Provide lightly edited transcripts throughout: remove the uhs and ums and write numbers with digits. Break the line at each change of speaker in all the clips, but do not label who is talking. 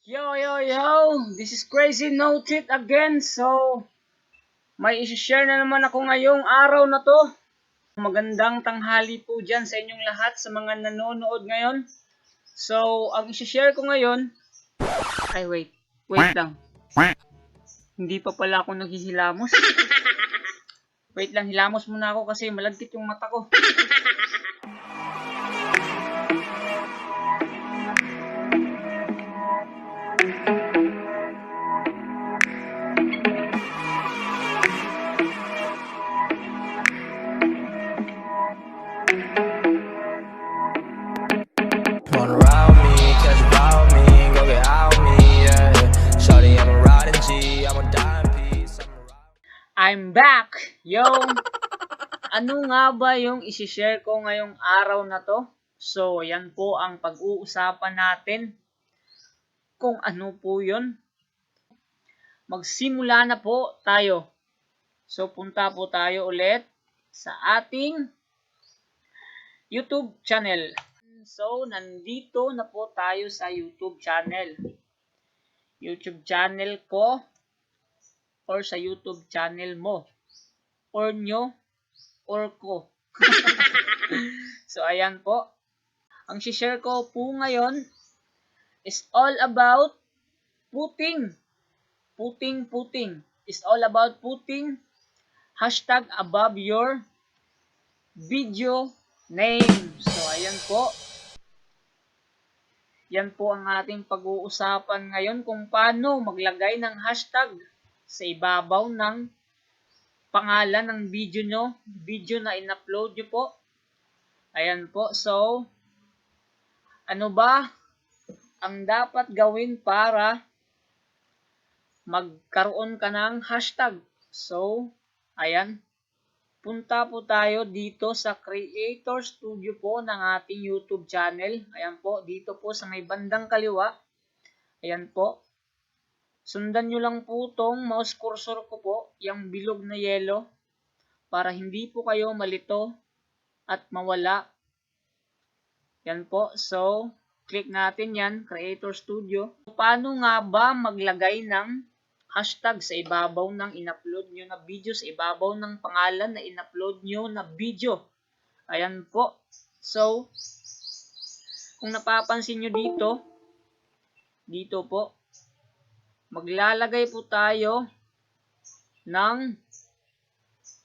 Yo! This is Crazy Noted again. So, may isi-share na naman ako ngayong araw na to. Magandang tanghali po dyan sa inyong lahat sa mga nanonood ngayon. So, ang isi-share ko ngayon... Ay, wait lang. Hindi pa pala ako naghihilamos. Wait lang, hilamos muna ako kasi malagkit yung mata ko.
Wanna ride me, catch about me, go get out me, yeah. Shawty, I'm a riding G, I'm a dime piece.
I'm back! Yo! Ano nga ba yung isi-share ko ngayong araw na to? So, yan po ang pag-uusapan natin. Kung ano po yun. Magsimula na po tayo. So, punta po tayo ulit sa ating YouTube channel. So, nandito na po tayo sa YouTube channel. YouTube channel ko or sa YouTube channel mo or nyo or ko. So, ayan po. Ang share ko po ngayon is all about putting. It's all about putting hashtag above your video name. So, ayan po. Yan po ang ating pag-uusapan ngayon kung paano maglagay ng hashtag sa ibabaw ng pangalan ng video nyo, video na in-upload nyo po. Ayan po. So, ano ba ang dapat gawin para magkaroon ka ng hashtag? So, ayan. Punta po tayo dito sa Creator Studio po ng ating YouTube channel. Ayan po, dito po sa may bandang kaliwa. Ayan po. Sundan nyo lang po itong mouse cursor ko po, yung bilog na yellow, para hindi po kayo malito at mawala. Yan po. So, click natin yan, Creator Studio. Paano nga ba maglagay ng hashtag sa ibabaw ng in-upload nyo na video, sa ibabaw ng pangalan na in-upload nyo na video? Ayan po. So, kung napapansin nyo dito po, maglalagay po tayo ng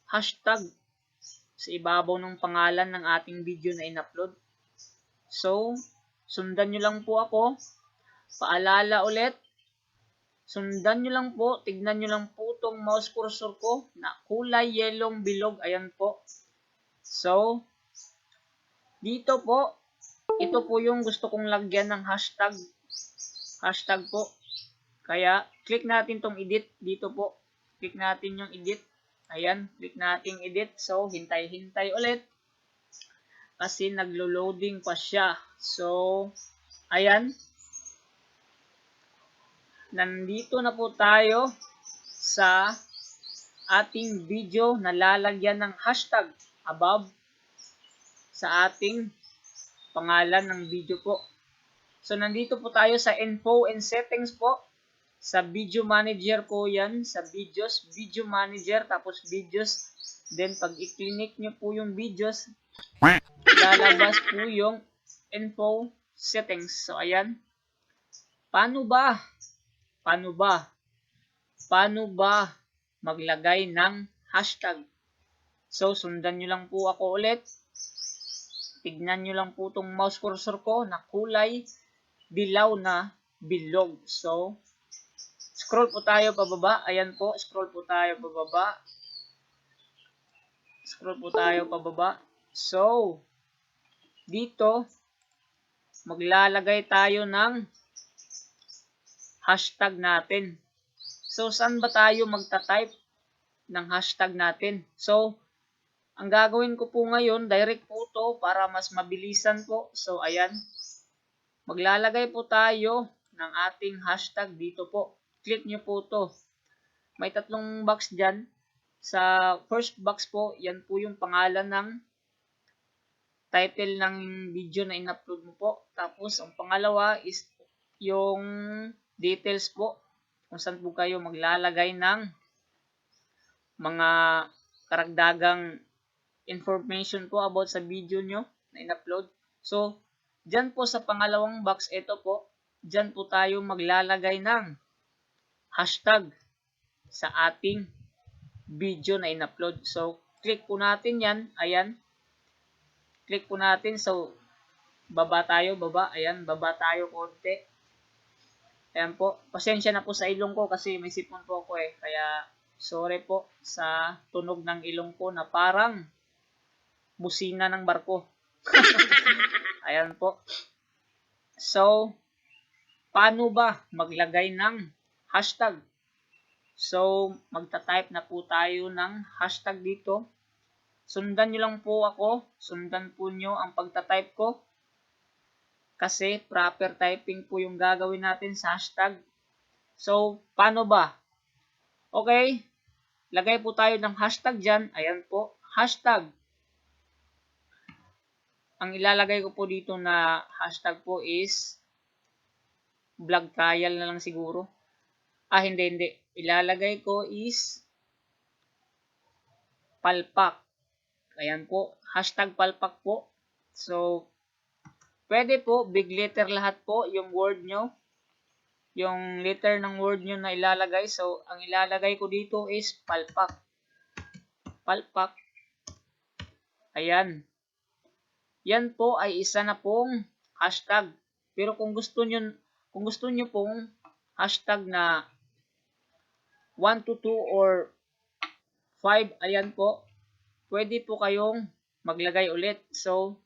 hashtag sa ibabaw ng pangalan ng ating video na in-upload. So, sundan nyo lang po ako. Paalala ulit. Sundan nyo lang po, tignan nyo lang po itong mouse cursor ko na kulay yelong bilog. Ayan po. So, dito po, ito po yung gusto kong lagyan ng hashtag. Hashtag po. Kaya, click natin tong edit dito po. Click natin yung edit. Ayan, click natin edit. So, hintay-hintay ulit. Kasi naglo-loading pa siya. So, ayan. Nandito na po tayo sa ating video na lalagyan ng hashtag above sa ating pangalan ng video po. So, nandito po tayo sa info and settings po. Sa video manager po yan. Sa videos, video manager, tapos videos. Then, pag i-click nyo po yung videos, lalabas po yung info settings. So, ayan. Paano ba maglagay ng hashtag? So, sundan nyo lang po ako ulit. Tignan nyo lang po itong mouse cursor ko na kulay dilaw na bilog. So, scroll po tayo pababa. Ayan po, scroll po tayo pababa. Scroll po tayo pababa. So, dito, maglalagay tayo ng hashtag natin. So, saan ba tayo magta-type ng hashtag natin? So, ang gagawin ko po ngayon, direct po to para mas mabilisan po. So, ayan. Maglalagay po tayo ng ating hashtag dito po. Click nyo po to. May tatlong box dyan. Sa first box po, yan po yung pangalan ng title ng video na in-upload mo po. Tapos, ang pangalawa is yung details po kung saan po kayo maglalagay ng mga karagdagang information po about sa video nyo na in-upload. So, dyan po sa pangalawang box, ito po, dyan po tayo maglalagay ng hashtag sa ating video na in-upload. So, click po natin yan. Ayan. Click po natin. So, baba tayo. Ayan, baba tayo konti. Ayan po. Pasensya na po sa ilong ko kasi may sipon po ako eh. Kaya, sorry po sa tunog ng ilong ko na parang busina ng barko. Ayan po. So, paano ba maglagay ng hashtag? So, magta-type na po tayo ng hashtag dito. Sundan nyo lang po ako. Sundan po nyo ang pagta-type ko. Kasi proper typing po yung gagawin natin sa hashtag. So, paano ba? Okay. Lagay po tayo ng hashtag dyan. Ayan po. Hashtag. Ang ilalagay ko po dito na hashtag po is vlog trial na lang siguro. Hindi. Ilalagay ko is palpak. Ayan po. Hashtag palpak po. So, pwede po, big letter lahat po yung word nyo. Yung letter ng word nyo na ilalagay. So, ang ilalagay ko dito is palpak. Palpak. Ayan. Yan po ay isa na pong hashtag. Pero kung gusto nyo pong hashtag na 1 to 2 or 5, ayan po. Pwede po kayong maglagay ulit. So,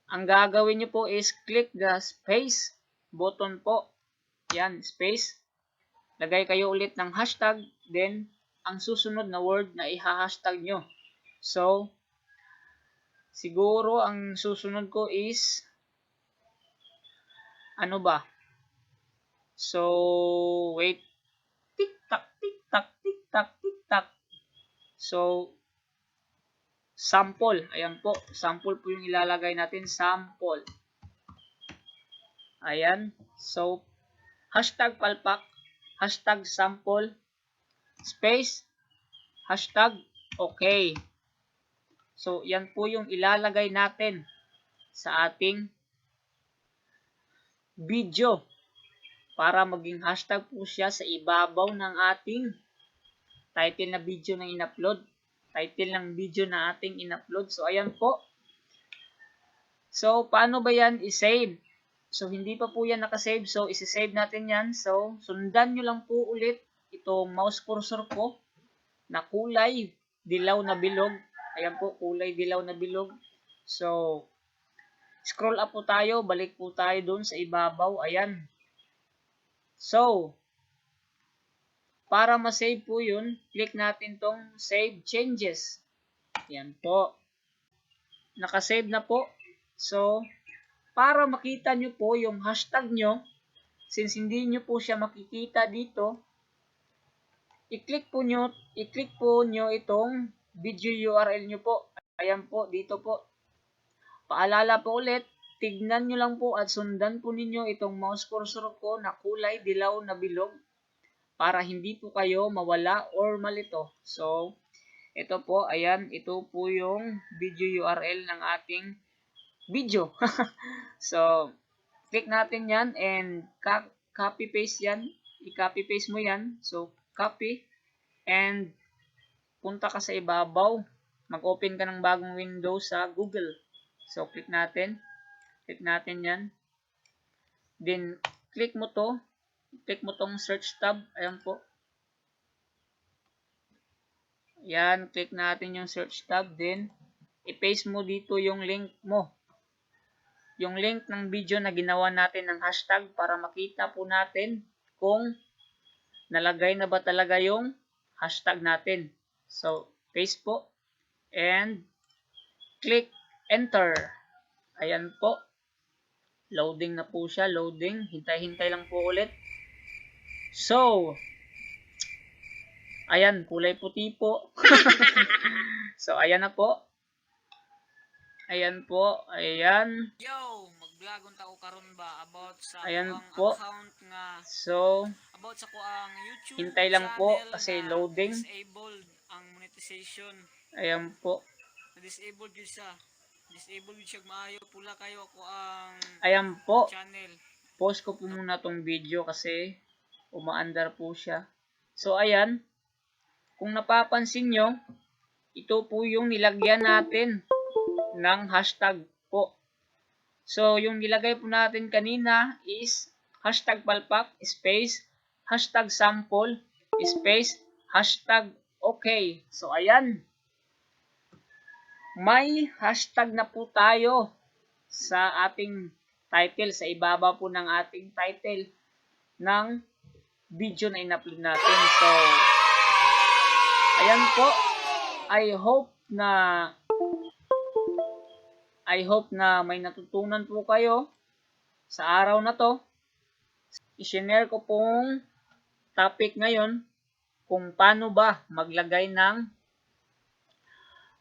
ang gagawin nyo po is click the space button po. Yan, space. Lagay kayo ulit ng hashtag. Then, ang susunod na word na iha-hashtag nyo. So, siguro ang susunod ko is ano ba? So, wait. Tik-tak, tik-tak, tik-tak, tik-tak. So, sample. Ayan po. Sample po yung ilalagay natin. Sample. Ayan. So, hashtag palpak. Hashtag sample. Space. Hashtag okay. So, yan po yung ilalagay natin sa ating video para maging hashtag po siya sa ibabaw ng ating title na video na in-upload. Title ng video na ating in-upload. So, ayan po. So, paano ba yan i-save? So, hindi pa po yan nakasave. So, isi-save natin yan. So, sundan nyo lang po ulit itong mouse cursor ko na kulay dilaw na bilog. Ayan po, kulay dilaw na bilog. So, scroll up po tayo. Balik po tayo dun sa ibabaw. Ayan. So, para ma-save po yun, click natin tong Save Changes. Ayan po. Nakasave na po. So, para makita nyo po yung hashtag nyo, since hindi nyo po siya makikita dito, i-click po nyo itong video URL nyo po. Ayan po, dito po. Paalala po ulit, tignan nyo lang po at sundan po ninyo itong mouse cursor ko na kulay dilaw na bilog para hindi po kayo mawala or malito. So, ito po, ayan, ito po yung video URL ng ating video. So, click natin yan and copy paste yan. I-copy paste mo yan. So, copy and punta ka sa ibabaw. Mag-open ka ng bagong window sa Google. So, click natin. Click natin yan. Then, click mo to. Click mo tong search tab. Ayan po. Ayan, click natin yung search tab. Then, i-paste mo dito yung link mo. Yung link ng video na ginawa natin ng hashtag para makita po natin kung nalagay na ba talaga yung hashtag natin. So, paste po. And, click enter. Ayan po. Loading na po siya. Loading. Hintay-hintay lang po ulit. So, ayan. Kulay puti po. So, ayan na po. Ayan po. Ayan.
Yo, mag-vlogon ta ko karon ba about sa
Ayan
ang
po.
account nga
So,
about sa ko ang YouTube
hintay lang po
channel
kasi
na
loading.
disabled ang monetization.
Ayan po.
Na-disabled yun siya. Disabled yun siya maayo. Pula kayo ako ang
Ayan po.
channel.
Pause ko po muna tong video kasi umaandar po siya. So, ayan. Kung napapansin nyo, ito po yung nilagyan natin ng hashtag po. So, yung nilagay po natin kanina is hashtag palpak space hashtag sample space hashtag okay. So, ayan. May hashtag na po tayo sa ating title, sa ibaba po ng ating title ng video na in-upload natin. So, ayan po. I hope na may natutunan po kayo sa araw na to. I-share ko pong topic ngayon kung paano ba maglagay ng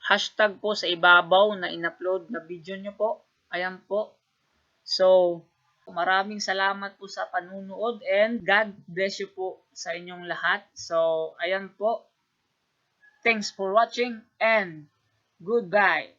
hashtag po sa ibabaw na in-upload na video nyo po. Ayan po. So, maraming salamat po sa panunood and God bless you po sa inyong lahat. So, ayan po. Thanks for watching and goodbye.